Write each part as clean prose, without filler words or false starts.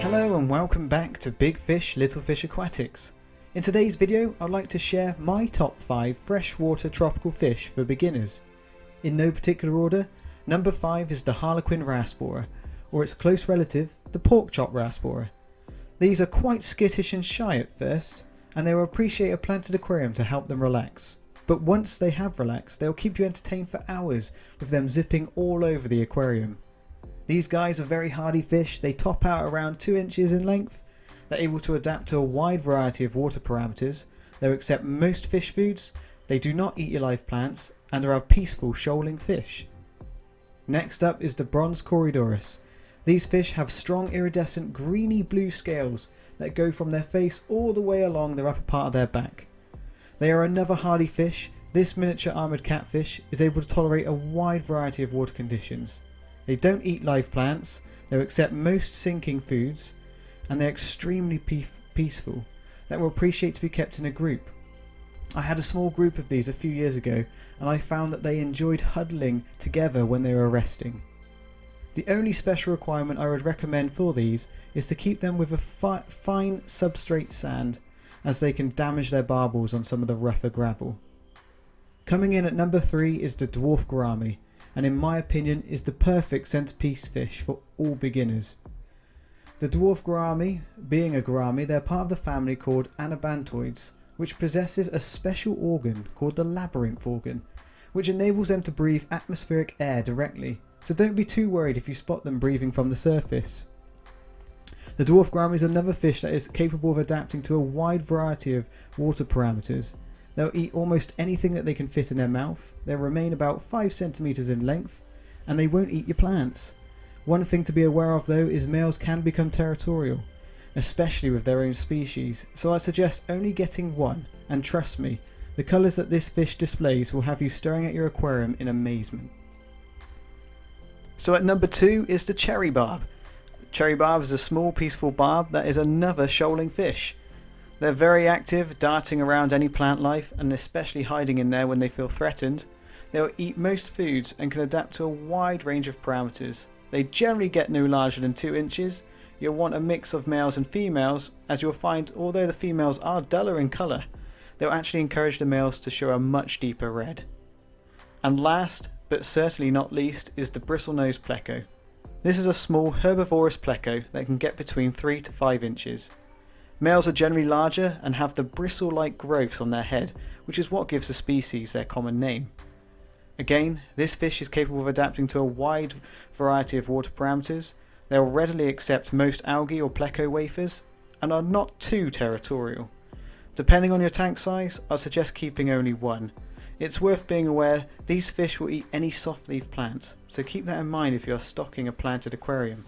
Hello and welcome back to Big Fish Little Fish Aquatics. In today's video I'd like to share my top 5 freshwater tropical fish for beginners. In no particular order, number 5 is the Harlequin rasbora, or its close relative, the pork chop rasbora. These are quite skittish and shy at first, and they will appreciate a planted aquarium to help them relax. But once they have relaxed, they'll keep you entertained for hours with them zipping all over the aquarium. These guys are very hardy fish. They top out around 2 inches in length. They're able to adapt to a wide variety of water parameters. They'll accept most fish foods. They do not eat your live plants and are a peaceful shoaling fish. Next up is the bronze corydoras. These fish have strong iridescent greeny blue scales that go from their face all the way along the upper part of their back. They are another hardy fish. This miniature armoured catfish is able to tolerate a wide variety of water conditions. They don't eat live plants, they accept most sinking foods, and they're extremely peaceful that will appreciate to be kept in a group. I had a small group of these a few years ago and I found that they enjoyed huddling together when they were resting. The only special requirement I would recommend for these is to keep them with a fine substrate sand, as they can damage their barbels on some of the rougher gravel. Coming in at number 3 is the dwarf gourami, and in my opinion is the perfect centerpiece fish for all beginners. The dwarf gourami, being a gourami, they're part of the family called anabantoids, which possesses a special organ called the labyrinth organ, which enables them to breathe atmospheric air directly, so don't be too worried if you spot them breathing from the surface. The dwarf gourami is another fish that is capable of adapting to a wide variety of water parameters. They'll eat almost anything that they can fit in their mouth. They'll remain about 5 centimeters in length, and they won't eat your plants. One thing to be aware of though is males can become territorial, especially with their own species, so I suggest only getting one, and trust me, the colours that this fish displays will have you staring at your aquarium in amazement. So at number 2 is the cherry barb. Cherry barb is a small peaceful barb that is another shoaling fish. They're very active, darting around any plant life and especially hiding in there when they feel threatened. They'll eat most foods and can adapt to a wide range of parameters. They generally get no larger than 2 inches. You'll want a mix of males and females, as you'll find although the females are duller in colour, they'll actually encourage the males to show a much deeper red. And last, but certainly not least, is the Bristlenose pleco. This is a small herbivorous pleco that can get between 3 to 5 inches. Males are generally larger and have the bristle-like growths on their head, which is what gives the species their common name. Again, this fish is capable of adapting to a wide variety of water parameters. They'll readily accept most algae or pleco wafers and are not too territorial. Depending on your tank size, I'd suggest keeping only one. It's worth being aware these fish will eat any soft leaf plants, so keep that in mind if you are stocking a planted aquarium.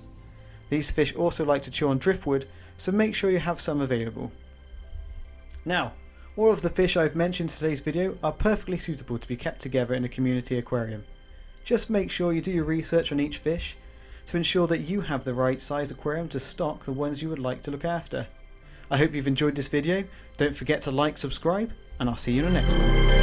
These fish also like to chew on driftwood, so make sure you have some available. Now, all of the fish I've mentioned in today's video are perfectly suitable to be kept together in a community aquarium. Just make sure you do your research on each fish to ensure that you have the right size aquarium to stock the ones you would like to look after. I hope you've enjoyed this video. Don't forget to like, subscribe, and I'll see you in the next one.